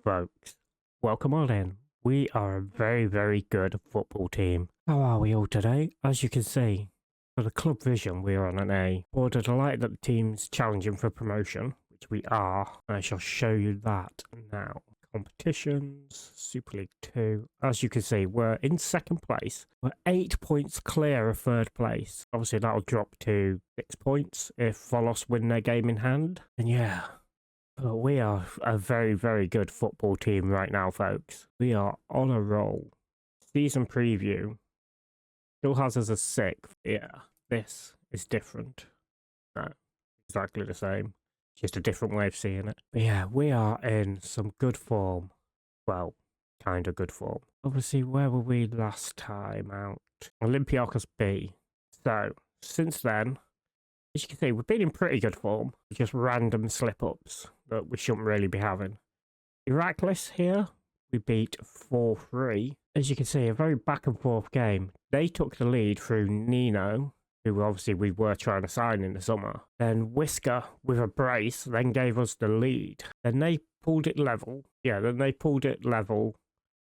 folks. Welcome on in. We are a very, very good football team. How are we all today? As you can see, for the club vision, we are on an A. We're delighted that the team's challenging for promotion, which we are. I shall show you that now. Competitions, Super League 2. As you can see, we're in second place. We're 8 points clear of third place. Obviously, that'll drop to 6 points if Volos win their game in hand. And yeah. But we are a very, very good football team right now, folks. We are on a roll. Season preview still has us as 6th. Yeah, this is different. No, exactly the same. Just a different way of seeing it. But yeah, we are in some good form. Well, kind of good form. Obviously, where were we last time out? Olympiacos B. So, since then, as you can see, we've been in pretty good form. Just random slip-ups that we shouldn't really be having. Heracles here, we beat 4-3. As you can see, a very back-and-forth game. They took the lead through Nino, who obviously we were trying to sign in the summer. Then Whisker, with a brace, then gave us the lead. Then they pulled it level. Yeah, then they pulled it level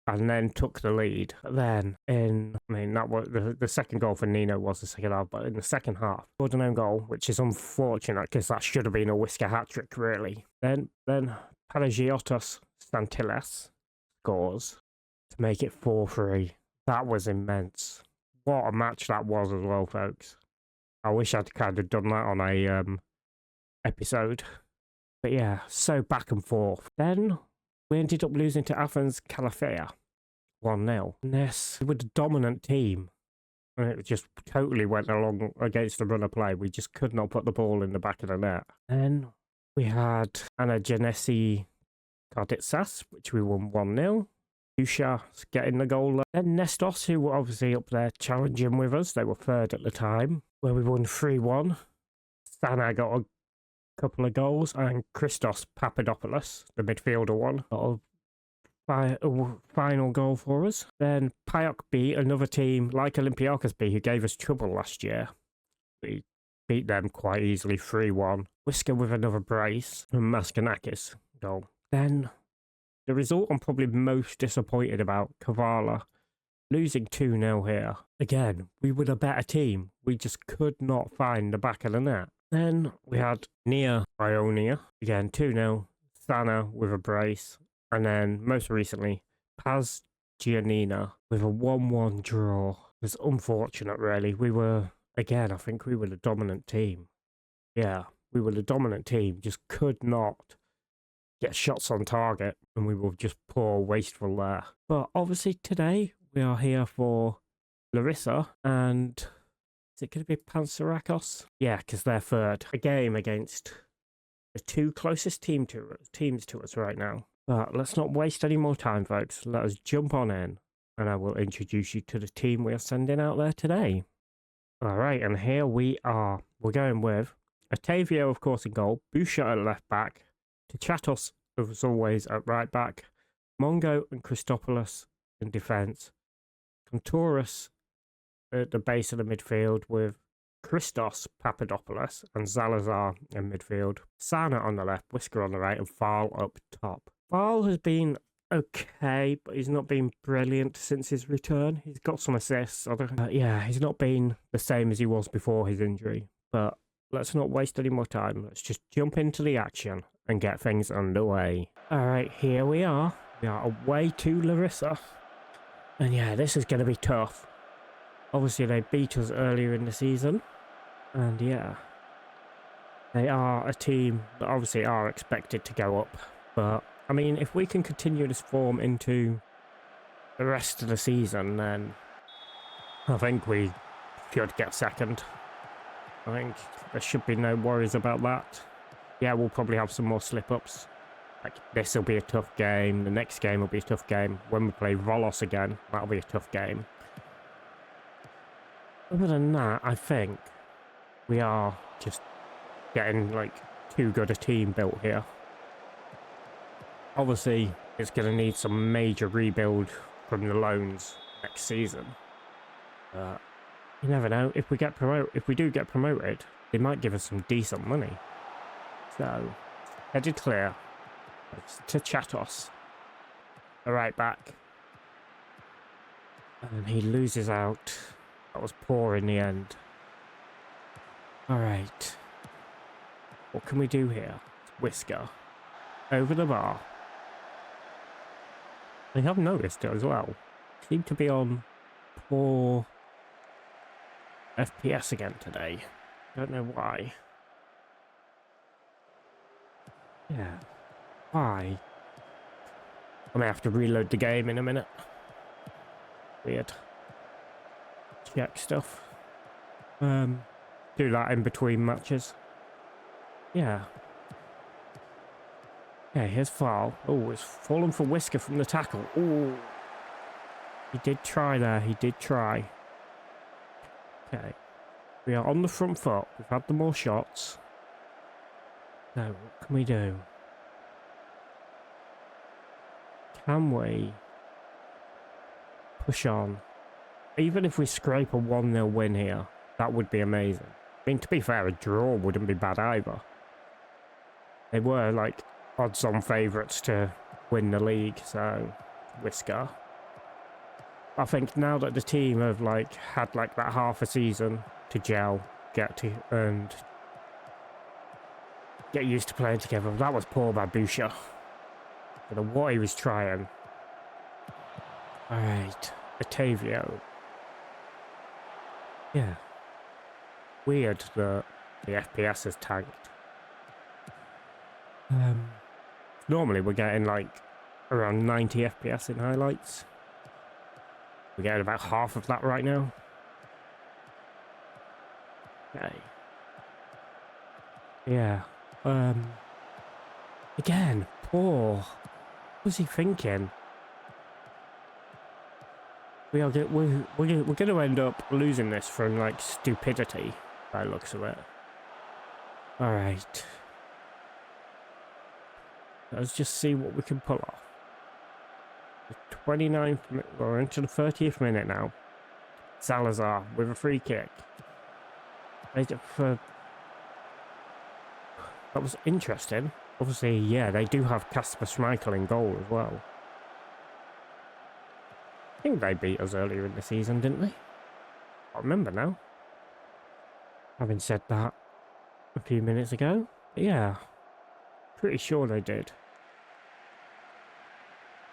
and then took the lead. Then that was the second goal for Nino was the second half, but in the second half, scored an own goal, which is unfortunate because that should have been a Whisker hat-trick, really. Then Panagiotis Stantiles scores to make it 4-3. That was immense. What a match that was as well, folks. I wish I'd kind of done that on a episode. But yeah, so back and forth. Then we ended up losing to Athens Calafia 1-0. Yes, we were the dominant team. And it just totally went along against the run of play. We just could not put the ball in the back of the net. Then we had Anagenesi Karditsas, which we won 1-0. Usha getting the goal. Then Nestos, who were obviously up there challenging with us. They were third at the time, where we won 3-1. Sana got a couple of goals, and Christos Papadopoulos, the midfielder one, got a final goal for us. Then Payok B, another team like Olympiacos B, who gave us trouble last year. We beat them quite easily, 3-1. Whisker with another brace, and Maskanakis goal. Then the result I'm probably most disappointed about, Kavala losing 2-0 here. Again, we were the better team. We just could not find the back of the net. Then we had Nia Ionia, again 2-0, Sana with a brace, and then most recently, Paz Giannina with a 1-1 draw. It was unfortunate, really. We were, again, I think we were the dominant team. Yeah, we were the dominant team, just could not get shots on target, and we were just poor, wasteful there. But obviously today, we are here for Larissa, and is it going to be Panserakos? Yeah, because they're third. A game against the two closest teams to us right now. But let's not waste any more time, folks. Let us jump on in, and I will introduce you to the team we are sending out there today. All right, and here we are. We're going with Otavio, of course, in goal. Busha at left back. Chatos, as always, at right back. Mongo and Christopoulos in defence. Contouras at the base of the midfield with Christos Papadopoulos and Zalazar in midfield. Sana on the left, Whisker on the right, and Fal up top. Fal has been okay, but he's not been brilliant since his return. He's got some assists. Yeah, he's not been the same as he was before his injury. But let's not waste any more time. Let's just jump into the action and get things underway. Alright, here we are. We are away to Larissa. And yeah, this is going to be tough. Obviously, they beat us earlier in the season. And yeah, they are a team that obviously are expected to go up. But, I mean, if we can continue this form into the rest of the season, then I think we should get second. I think there should be no worries about that. Yeah, we'll probably have some more slip-ups. Like, this will be a tough game. The next game will be a tough game. When we play Volos again, that'll be a tough game. Other than that, I think we are just getting, like, too good a team built here. Obviously, it's going to need some major rebuild from the loans next season. You never know. If we do get promoted, they might give us some decent money. So, headed clear to Chatos. the right back. And he loses out. That was poor in the end. Alright. What can we do here? Whisker. Over the bar. I have noticed it as well. Seem to be on poor FPS again today. Don't know why. Yeah. Why? I may have to reload the game in a minute. Weird. Check stuff. Do that in between matches. Yeah. Okay, here's foul. Oh, it's fallen for Whisker from the tackle. Oh. He did try there. He did try. Okay. We are on the front foot. We've had the more shots. Now, what can we do? Can we push on? Even if we scrape a 1-0 win here, that would be amazing. I mean, to be fair, a draw wouldn't be bad either. They were, like, odds-on favourites to win the league, so Whisker. I think now that the team have, like, had, like, that half a season to gel, and get used to playing together. That was poor by Boucher. I don't know what he was trying. Alright, Batavio. Yeah. Weird that the FPS has tanked. Normally we're getting like around 90 FPS in highlights. We're getting about half of that right now. Okay. Yeah. Again, poor. What was he thinking? We're going to end up losing this from like stupidity by the looks of it. Alright. Let's just see what we can pull off. The 29th minute, we're into the 30th minute now. Salazar with a free kick. That was interesting. Obviously, yeah, they do have Kasper Schmeichel in goal as well. I think they beat us earlier in the season, didn't they? I can't remember now. Having said that a few minutes ago, yeah, pretty sure they did.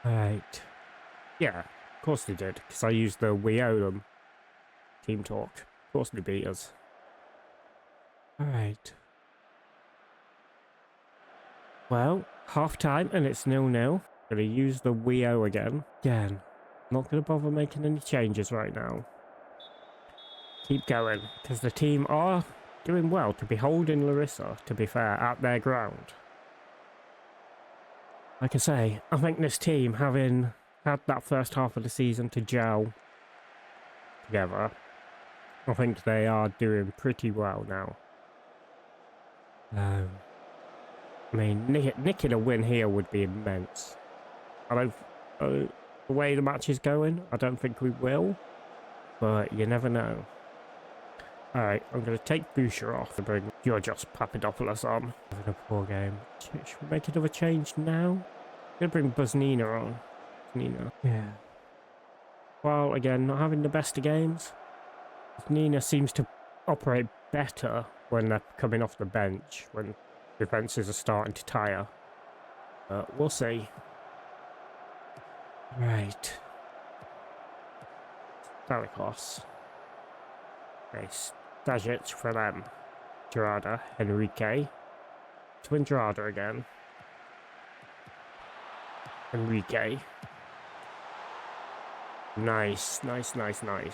Right. Yeah, of course they did, because I used the We Owe Them team talk. Of course they beat us. Alright. Well, half time and it's 0-0. Gonna use the We Owe again. Not gonna bother making any changes right now. Keep going, because the team are doing well to be holding Larissa, to be fair, at their ground. Like I say, I think this team, having had that first half of the season to gel together, I think they are doing pretty well now. I mean, nicking a win here would be immense. I don't, the way the match is going, I don't think we will, but you never know. Alright, I'm going to take Boucher off and bring Georgios Papadopoulos on. Having a poor game. Should we make another change now? I'm going to bring Buznina on. Buznina. Yeah. Well, again, not having the best of games. Buznina seems to operate better when they're coming off the bench, when defences are starting to tire. But we'll see. Right. Stalikos. Okay, Stajic for them. Gerarda, Enrique. To Andrada again. Enrique. Nice. It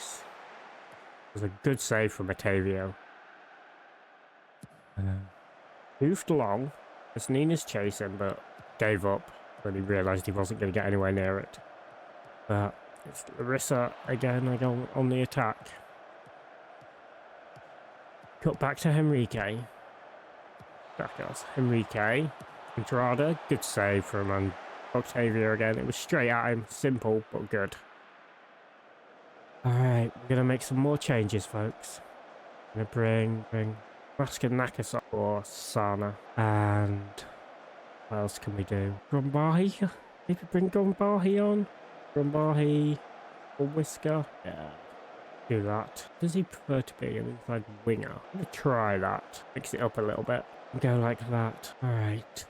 was a good save from Batavio. Moved along. Nina's chasing, but gave up when he realised he wasn't going to get anywhere near it. But it's Larissa again, on the attack. Cut back to Enrique. That goes Enrique. Andrada, good save from Octavia again. It was straight at him, simple but good. Alright, we're going to make some more changes, folks. I'm going to bring Raskin Nakasov or Sana. And what else can we do? Grumbai? Maybe bring Gumbahi on? Gumbahi or Whisker? Yeah, do that. Does he prefer to be an inside winger? I'm going to try that. Mix it up a little bit. Go like that. Alright.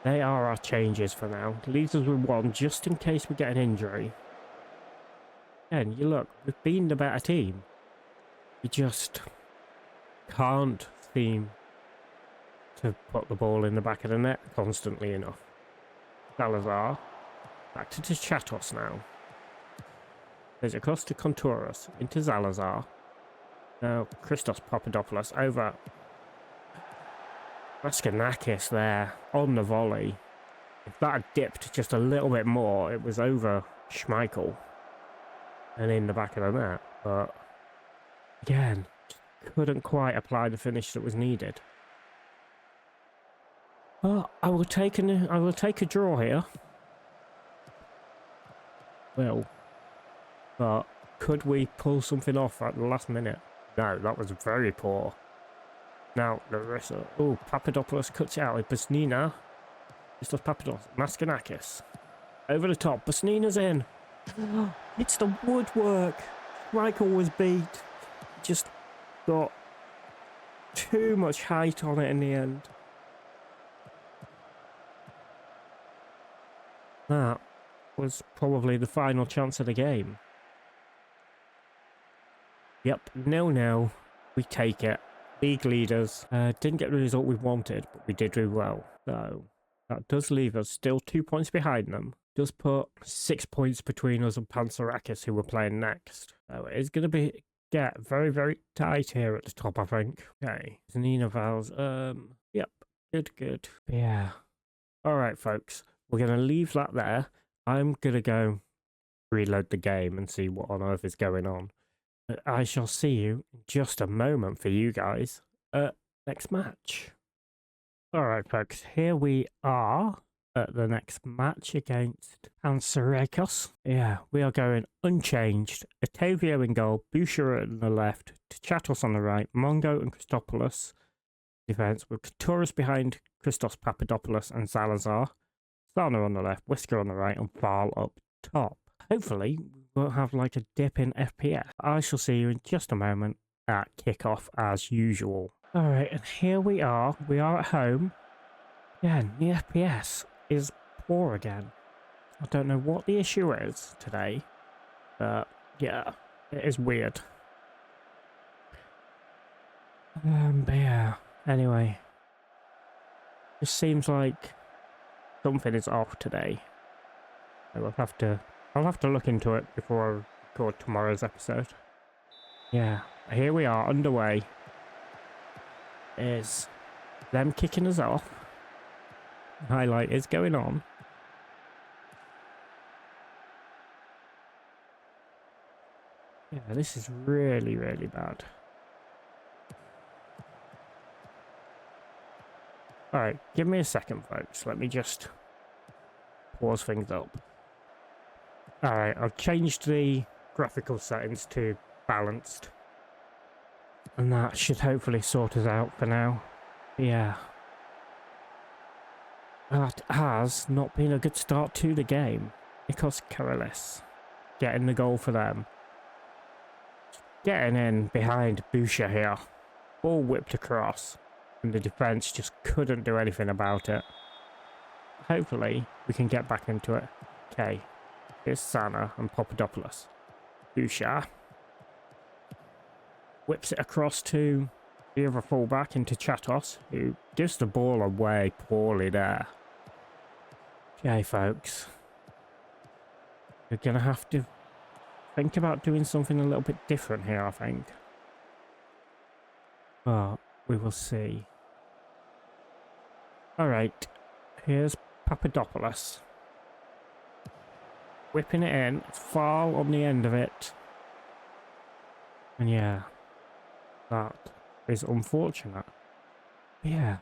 They are our changes for now. Leaves us with one just in case we get an injury. And you look, we've been the better team. We just can't seem to put the ball in the back of the net constantly enough. Salazar. Back to Chatos now. There's across to Contouras. Into Salazar. Now Christos Papadopoulos over. Maskanakis there on the volley. If that had dipped just a little bit more, it was over Schmeichel and in the back of the net. But again, couldn't quite apply the finish that was needed. Well, I will take a draw here. Well, but could we pull something off at the last minute? No, that was very poor. Now, Larissa. Oh, Papadopoulos cuts it out with Busnina. Christos Papadopoulos. Maskanakis. Over the top. Busnina's in. It's the woodwork. Michael was beat. Just got too much height on it in the end. That was probably the final chance of the game. Yep, 0-0. We take it. League leaders. Didn't get the result we wanted, but we did do well. So that does leave us still 2 points behind them. Does put 6 points between us and Pansarakis, who we're playing next. So it is going to get very, very tight here at the top, I think. Okay. Zanina Vals. Yep. Good. Yeah. Alright, folks. We're going to leave that there. I'm going to go reload the game and see what on earth is going on. But I shall see you in just a moment for you guys at next match. Alright, folks. Here we are at the next match against Pansarakis. Yeah, we are going unchanged. Otavio in goal, Boucher on the left, Chatos on the right, Mongo and Christopoulos defence, with Kouturas behind Christos Papadopoulos and Salazar, Sana on the left, Whisker on the right, and Val up top. Hopefully, we'll have like a dip in FPS. I shall see you in just a moment at kickoff as usual. Alright, and here we are. We are at home. Yeah, the FPS is poor again. I don't know what the issue is today, but yeah, it is weird. But yeah, anyway, it seems like something is off today. I'll have to look into it before I record tomorrow's episode. Yeah, here we are, underway. Is them kicking us off. Highlight is going on. Yeah, this is really, really bad. Alright, give me a second, folks. Let me just pause things up. Alright, I've changed the graphical settings to balanced. And that should hopefully sort us out for now. Yeah. That has not been a good start to the game. Nikos Karelis getting the goal for them. Getting in behind Boucher here. Ball whipped across. And the defence just couldn't do anything about it. Hopefully, we can get back into it. Okay. Here's Sana and Papadopoulos. Boucher. Whips it across to the other fullback into Chatos, who gives the ball away poorly there. Okay, folks. We're going to have to think about doing something a little bit different here, I think. But we will see. Alright, here's Papadopoulos. Whipping it in, it's foul on the end of it. And yeah, that is unfortunate. But yeah.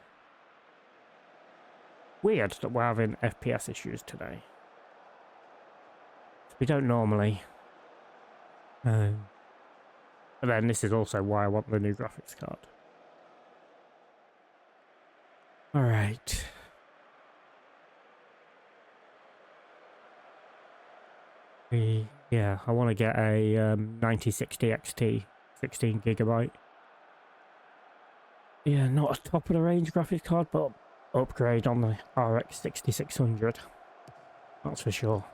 Weird that we're having FPS issues today. We don't normally. But then this is also why I want the new graphics card. Alright. Yeah, I want to get a 9060 XT 16 gigabyte. Yeah, not a top of the range graphics card, but upgrade on the RX 6600. That's for sure.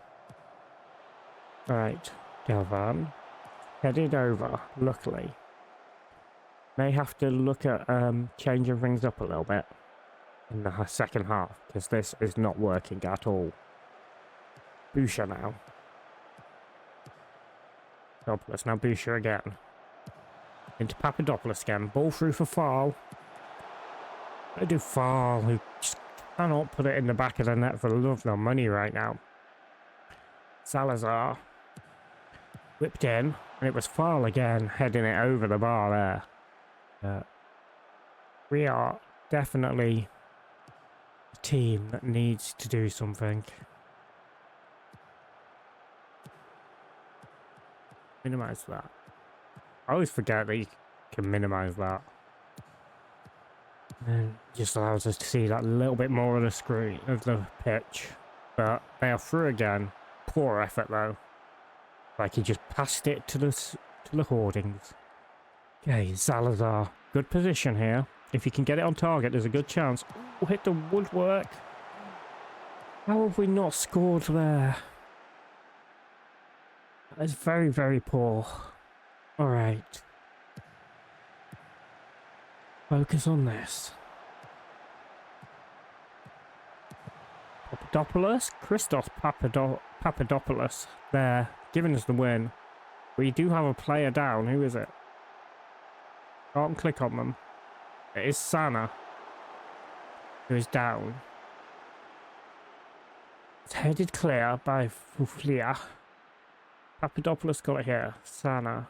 Alright, Galvan. Headed over, luckily. May have to look at changing things up a little bit in the second half, because this is not working at all. Boucher now. Papadopoulos, now Boucher again. Into Papadopoulos again. Ball through for Fall. I do Fall, who just cannot put it in the back of the net for the love of their money right now. Salazar. Whipped in, and it was Fall again, heading it over the bar there. We are definitely a team that needs to do something. Minimize that. I always forget that you can minimize that. And it just allows us to see that little bit more of the screen, of the pitch. But they are through again. Poor effort though. Like he just passed it to the hoardings. Okay, Salazar. Good position here. If you can get it on target, there's a good chance. Ooh, hit the woodwork. How have we not scored there? That is very, very poor. Alright. Focus on this. Papadopoulos? Christos Papadopoulos there, giving us the win. We do have a player down. Who is it? Can't click on them. It is Sana, who is down. It's headed clear by Fuflia. Papadopoulos got it here. Sana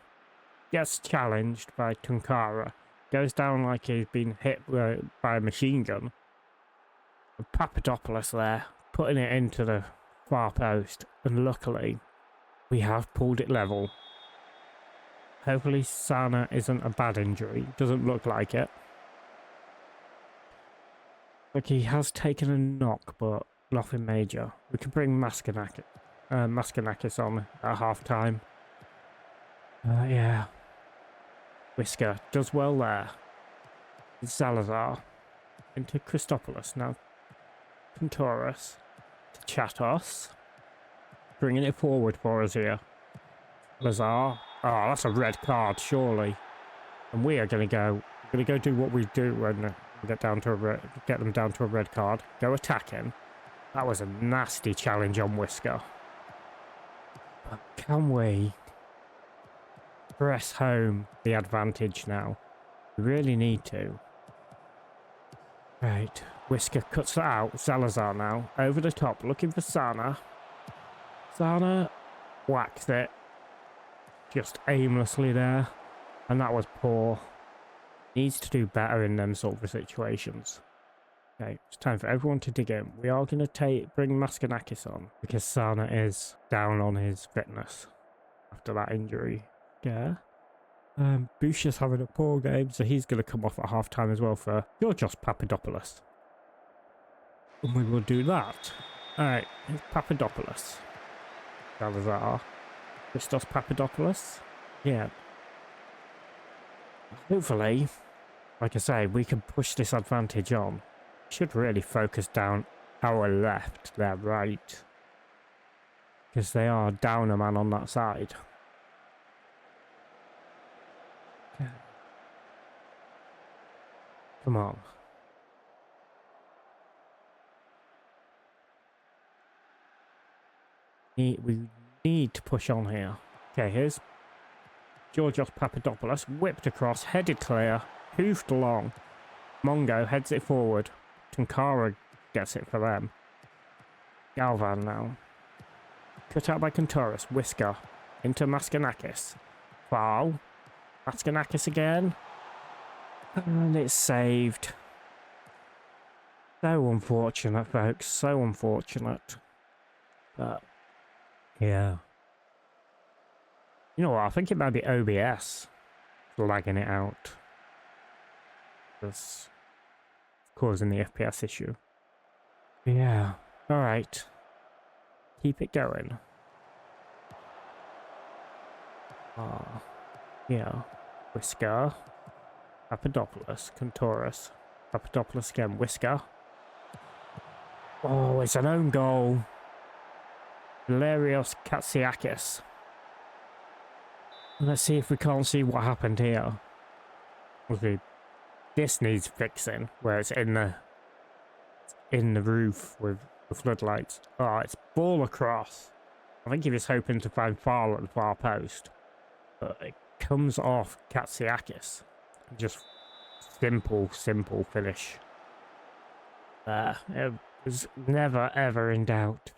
gets challenged by Tunkara. Goes down like he's been hit by a machine gun. And Papadopoulos there, putting it into the far post. And luckily, we have pulled it level. Hopefully Sana isn't a bad injury. Doesn't look like it. Like he has taken a knock, but nothing major. We can bring Maskanakis on at half time. Yeah. Whisker does well there. Salazar into Christopoulos now. Contouros to Chatos. Bringing it forward for us here. Lazar. Oh, that's a red card, surely. And we are going to go do what we do when we get them down to a red card. Go attacking. That was a nasty challenge on Whisker. But can we press home the advantage now? We really need to. Right, Whisker cuts it out. Salazar now, over the top, looking for Sana. Sana whacks it. Just aimlessly there. And that was poor. Needs to do better in them sort of situations. Okay, it's time for everyone to dig in. We are going to bring Maskanakis on, because Sana is down on his fitness after that injury. Yeah. Boucher's having a poor game, so he's going to come off at half time as well for Georgios Papadopoulos. And we will do that. Alright, here's Papadopoulos. Salazar. Christos Papadopoulos. Yeah. Hopefully, like I say, we can push this advantage on. Should really focus down our left, their right. Because they are down a man on that side. Okay. Come on. We need to push on here. Okay, here's Georgios Papadopoulos, whipped across, headed clear, hoofed along. Mongo heads it forward. Tunkara gets it for them. Galvan now. Cut out by Contouros. Whisker. Into Maskanakis. Foul. Maskanakis again. And it's saved. So unfortunate, folks. So unfortunate. But, yeah. You know what? I think it might be OBS lagging it out. That's causing the FPS issue. Yeah. Alright. Keep it going. Yeah. Whisker. Papadopoulos. Kantoris. Papadopoulos again. Whisker. Oh, it's an own goal. Valerios Katsiakis. Let's see if we can't see what happened here. Okay. This needs fixing, where it's in the roof with the floodlights. Oh, it's ball across. I think he was hoping to find Fowler at the far post, but it comes off Katsiakis. Just simple finish. It was never ever in doubt.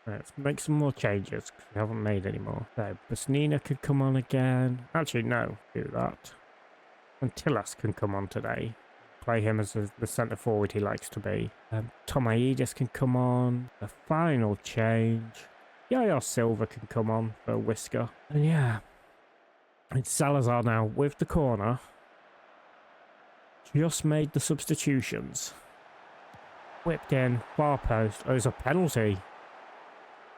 Let's make some more changes, because we haven't made any more. So, Busnina could come on again. Actually, no, do that. Antillas can come on today. Play him as the centre forward he likes to be. Tomaidis can come on. The final change. Yaya Silva can come on for a Whisker. And yeah, it's Salazar now with the corner. Just made the substitutions. Whipped in, far post. Oh, there's a penalty.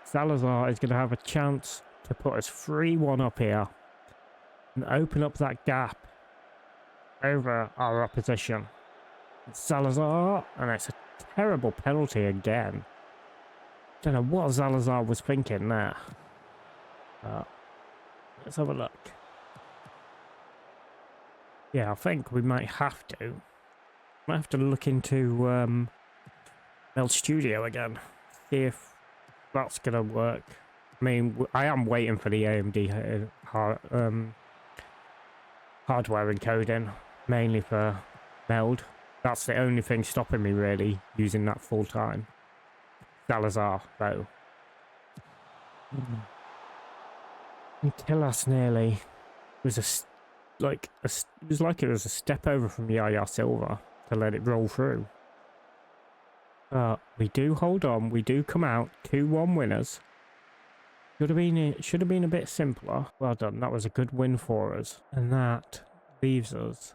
Salazar is going to have a chance to put us 3-1 up here and open up that gap over our opposition. It's Salazar, and it's a terrible penalty again. Don't know what Salazar was thinking there. Let's have a look. Yeah, I think we might have to. Might have to look into El Studio again. See if that's gonna work. I mean, I am waiting for the AMD hardware encoding, mainly for Meld. That's the only thing stopping me really using that full time. Salazar, though. Until us nearly was it was like it was a step over from Yaya Silva to let it roll through. We do hold on. We do come out 2-1 winners. Should have been a bit simpler. Well done. That was a good win for us, and that leaves us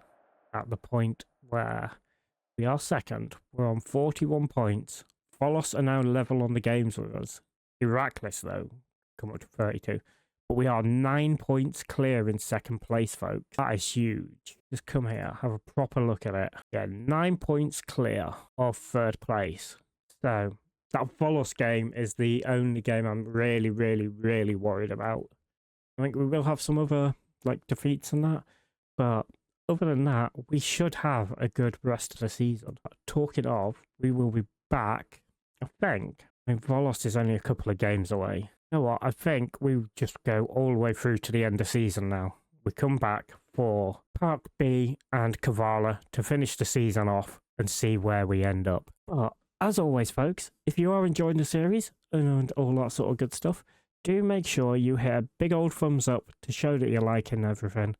at the point where we are second. We're on 41 points. Folos are now level on the games with us. Heracles, though, come up to 32. But we are 9 points clear in second place, folks. That is huge. Just come here, have a proper look at it. Yeah, 9 points clear of third place. So that Folos game is the only game I'm really worried about. I think we will have some other defeats and that, but other than that, we should have a good rest of the season. Talking of, we will be back, I think. I mean, Volos is only a couple of games away. You know what? I think we just go all the way through to the end of the season now. We come back for Park B and Kavala to finish the season off and see where we end up. But as always, folks, if you are enjoying the series and all that sort of good stuff, do make sure you hit a big old thumbs up to show that you're liking everything.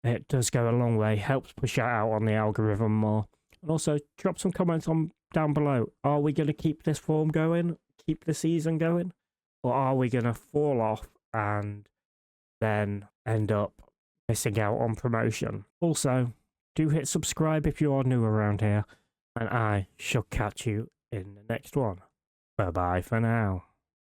It does go a long way, helps push it out on the algorithm more. And also, drop some comments down below. Are we going to keep this form going, keep the season going? Or are we going to fall off and then end up missing out on promotion? Also, do hit subscribe if you are new around here. And I shall catch you in the next one. Bye-bye for now.